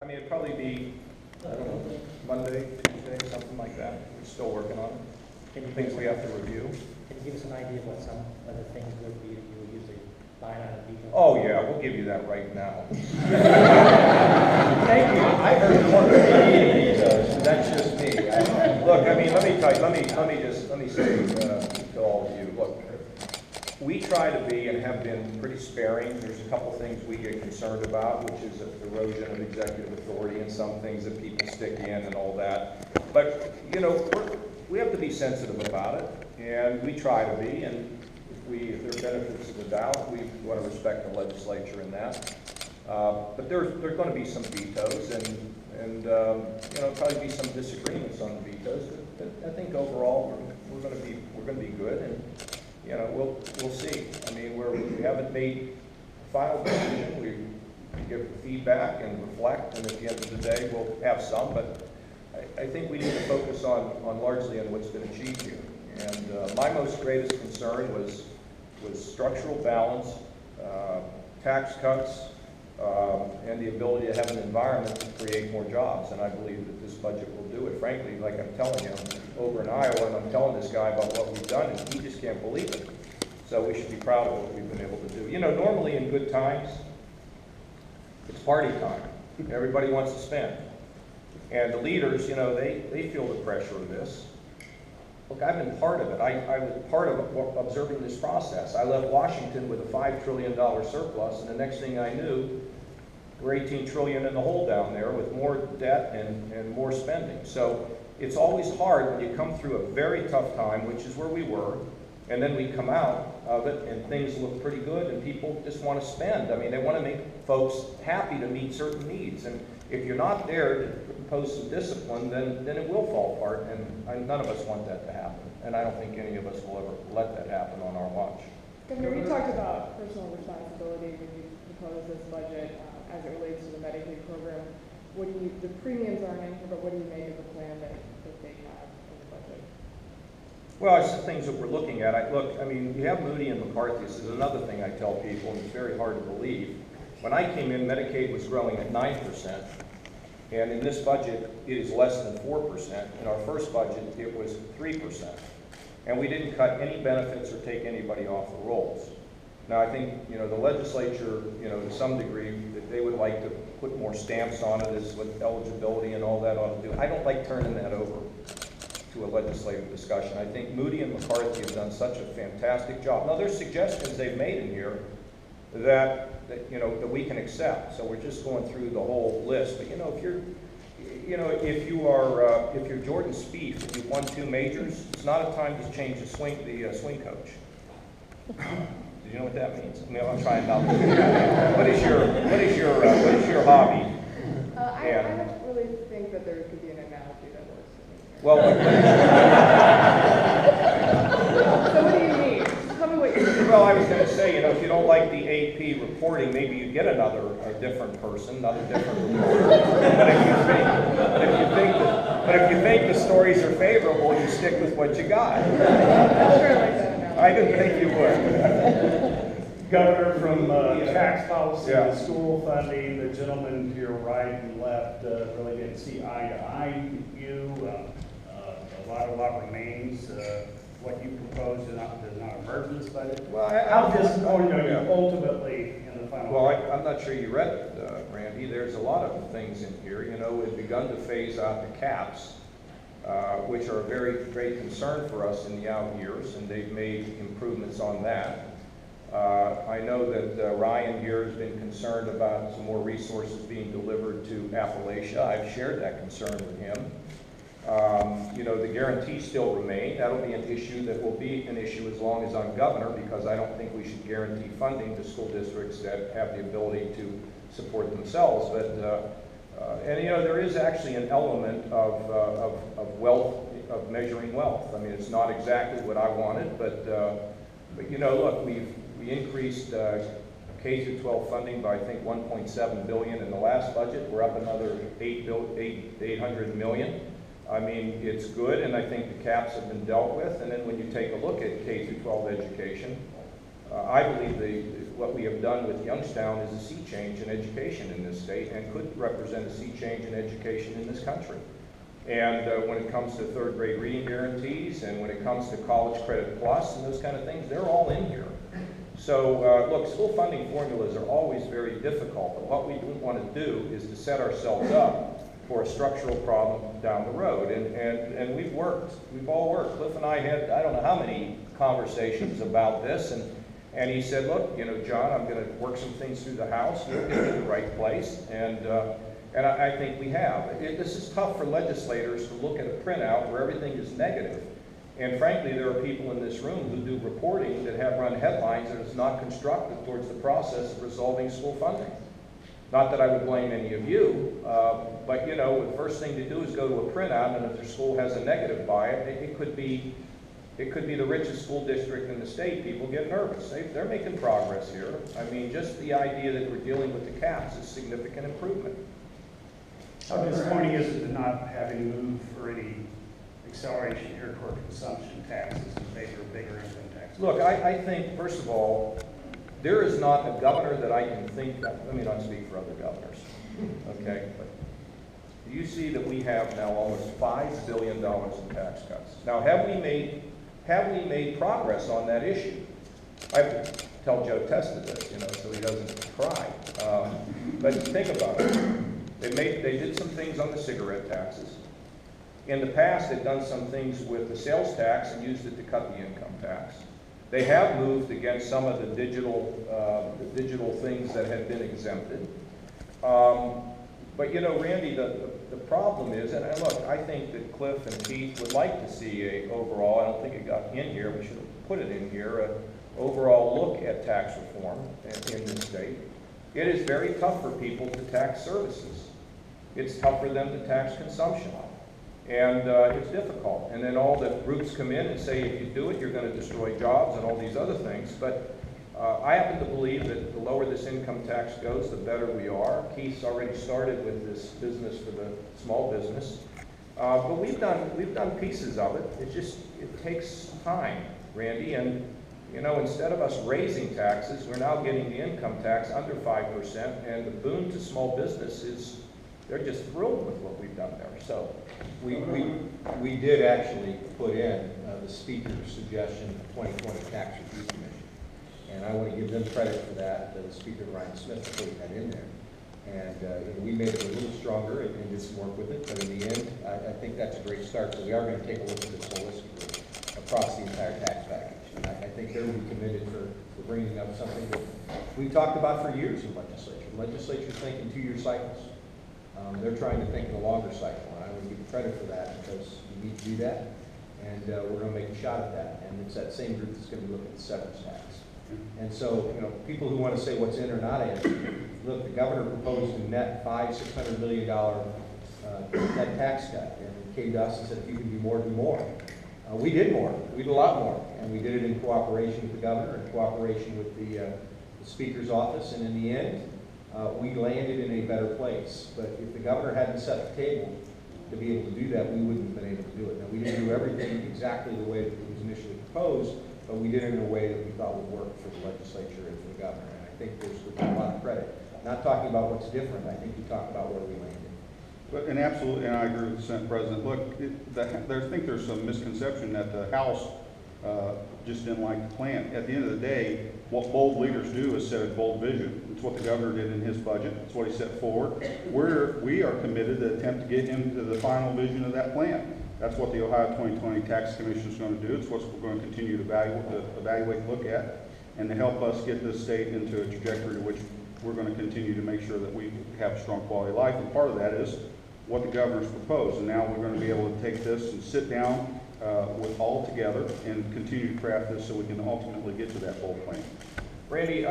I mean, it'd probably be, I don't know, Monday, Tuesday, something like that. We're still working on it. Can you Things we have to review. Can you give us an idea of what some of the things would be that you would usually buy out of detail? Oh, yeah, we'll give you that right now. Thank you. I heard more so that's just me. Look, I mean, let me tell you, let me say to all of you, look, we try to be and have been pretty sparing. There's a couple things we get concerned about, which is erosion of executive authority and some things that people stick in and all that. But, you know, we have to be sensitive about it, and we try to be, and if there are benefits of the doubt, we want to respect the legislature in that. But there's going to be some vetoes, and you know, probably be some disagreements on the vetoes. But I think overall we're going to be good, and you know, we'll see. I mean, we haven't made a final decision. We give feedback and reflect, and at the end of the day, we'll have some. But I think we need to focus on largely on what's been achieved here. And my most greatest concern was structural balance, tax cuts, and the ability to have an environment to create more jobs. And I believe that this budget will do it. Frankly, like I'm telling you, over in Iowa, and I'm telling this guy about what we've done, and he just can't believe it. So we should be proud of what we've been able to do. You know, normally in good times, it's party time. Everybody wants to spend. And the leaders, you know, they feel the pressure of this. Look, I've been part of it. I was part of observing this process. I left Washington with a $5 trillion surplus, and the next thing I knew, we're $18 trillion in the hole down there with more debt and more spending. So it's always hard when you come through a very tough time, which is where we were, and then we come out of it and things look pretty good and people just want to spend. I mean, they want to make folks happy to meet certain needs. And if you're not there to impose some discipline, then it will fall apart, and none of us want that to happen. And I don't think any of us will ever let that happen on our watch. Governor, you talked about personal responsibility when you proposed this budget as it relates to the Medicaid program. The premiums aren't in here, but what do you make of the plan that they have in the budget? Well, it's the things that we're looking at. I mean, you have Moody and McCarthy. This is another thing I tell people, and it's very hard to believe. When I came in, Medicaid was growing at 9%, and in this budget, it is less than 4%. In our first budget, it was 3%. And we didn't cut any benefits or take anybody off the rolls. Now, I think, you know, the legislature, you know, to some degree, that they would like to put more stamps on it as with eligibility and all that ought to do. I don't like turning that over to a legislative discussion. I think Moody and McCarthy have done such a fantastic job. Now, there's suggestions they've made in here that you know, that we can accept. So we're just going through the whole list. But you know, if you're Jordan Spieth and you've won 2 majors, it's not a time to change the swing coach. Do you know what that means? I mean, I'm trying not to. What is your hobby? I don't really think that there could be an analogy that works. Well, so what do you mean? Tell me what you mean. Well, I was going to say, you know, if you don't like the AP reporting, maybe you get a different person, another different reporter. But if you think the stories are favorable, you stick with what you got. I'm sure I like that analogy. I didn't think you would. Governor, from tax policy Yeah. to school funding, the gentleman to your right and left really didn't see eye to eye with you. A lot remains. What you proposed does not emerge in this budget. Well, How disappointed are you ultimately in the final? Well, I'm not sure you read it, Randy. There's a lot of things in here. You know, we've begun to phase out the caps, which are a very great concern for us in the out years, and they've made improvements on that. I know that Ryan here has been concerned about some more resources being delivered to Appalachia. I've shared that concern with him. You know, the guarantees still remain. That'll be an issue that will be an issue as long as I'm governor, because I don't think we should guarantee funding to school districts that have the ability to support themselves. But and you know, there is actually an element of wealth, of measuring wealth. I mean, it's not exactly what I wanted, but you know, look, we increased K-12 funding by I think 1.7 billion in the last budget. We're up another 800 million. I mean, it's good, and I think the caps have been dealt with. And then when you take a look at K-12 education, I believe what we have done with Youngstown is a sea change in education in this state and could represent a sea change in education in this country. And when it comes to third grade reading guarantees and when it comes to college credit plus and those kind of things, they're all in here. So look, school funding formulas are always very difficult, but what we want to do is to set ourselves up for a structural problem down the road. And we've all worked. Cliff and I had, I don't know how many conversations about this, and he said, look, you know, John, I'm going to work some things through the House, we'll get to the right place, and I think we have. This is tough for legislators to look at a printout where everything is negative. And frankly, there are people in this room who do reporting that have run headlines that is not constructive towards the process of resolving school funding. Not that I would blame any of you, but you know, the first thing to do is go to a printout, and if their school has a negative by it, it could be the richest school district in the state. People get nervous. They're making progress here. I mean, just the idea that we're dealing with the caps is significant improvement. How disappointing is it to not having moved for any acceleration here toward consumption taxes in favor of bigger income taxes? Look, I think, first of all, there is not a governor that I can think of, let me not speak for other governors, okay? But you see that we have now almost $5 billion in tax cuts. Now, have we made progress on that issue? I have to tell Joe Testa this, you know, so he doesn't cry. But think about it. They did some things on the cigarette taxes. In the past, they've done some things with the sales tax and used it to cut the income tax. They have moved against some of the digital things that had been exempted. But you know, Randy, the problem is, and look, I think that Cliff and Keith would like to see a overall, I don't think it got in here, we should have put it in here, an overall look at tax reform in this state. It is very tough for people to tax services. It's tough for them to tax consumption. And it's difficult. And then all the groups come in and say, if you do it, you're going to destroy jobs and all these other things. But I happen to believe that the lower this income tax goes, the better we are. Keith's already started with this business for the small business. But we've done pieces of it. It takes time, Randy. And you know, instead of us raising taxes, we're now getting the income tax under 5%. And the boon to small business is they're just thrilled with what we've done there. So we did actually put in the Speaker's suggestion, 2020 Tax Review Commission. And I want to give them credit for that. The Speaker, Ryan Smith, put that in there. And we made it a little stronger and did some work with it. But in the end, I think that's a great start. So we are going to take a look at this holistically across the entire tax package. And I think they're really committed for bringing up something that we've talked about for years in legislature. The legislature's thinking 2-year cycles. They're trying to think in a longer cycle, and I would give credit for that because you need to do that, and we're going to make a shot at that. And it's that same group that's going to be looking at the severance tax. And so, you know, people who want to say what's in or not in, look, the governor proposed a net $600 million net tax cut, and he came to us and said, if you can do more, do more. We did more. We did a lot more, and we did it in cooperation with the governor, in cooperation with the Speaker's office, and in the end, we landed in a better place. But if the governor hadn't set the table to be able to do that, we wouldn't have been able to do it. Now, we didn't do everything exactly the way that it was initially proposed, but we did it in a way that we thought would work for the legislature and for the governor. And I think there's a lot of credit. Not talking about what's different, I think you talk about where we landed. But, and absolutely, and I agree with the Senate President. Look, I think there's some misconception that the House just didn't like the plan. At the end of the day, what bold leaders do is set a bold vision. It's what the governor did in his budget. It's what he set forward. We are committed to attempt to get him to the final vision of that plan. That's what the Ohio 2020 Tax Commission is going to do. It's what we're going to continue to evaluate and look at, and to help us get this state into a trajectory to which we're going to continue to make sure that we have a strong quality of life. And part of that is what the governor's proposed. And now we're going to be able to take this and sit down with all together and continue to craft this so we can ultimately get to that bold plan. Randy,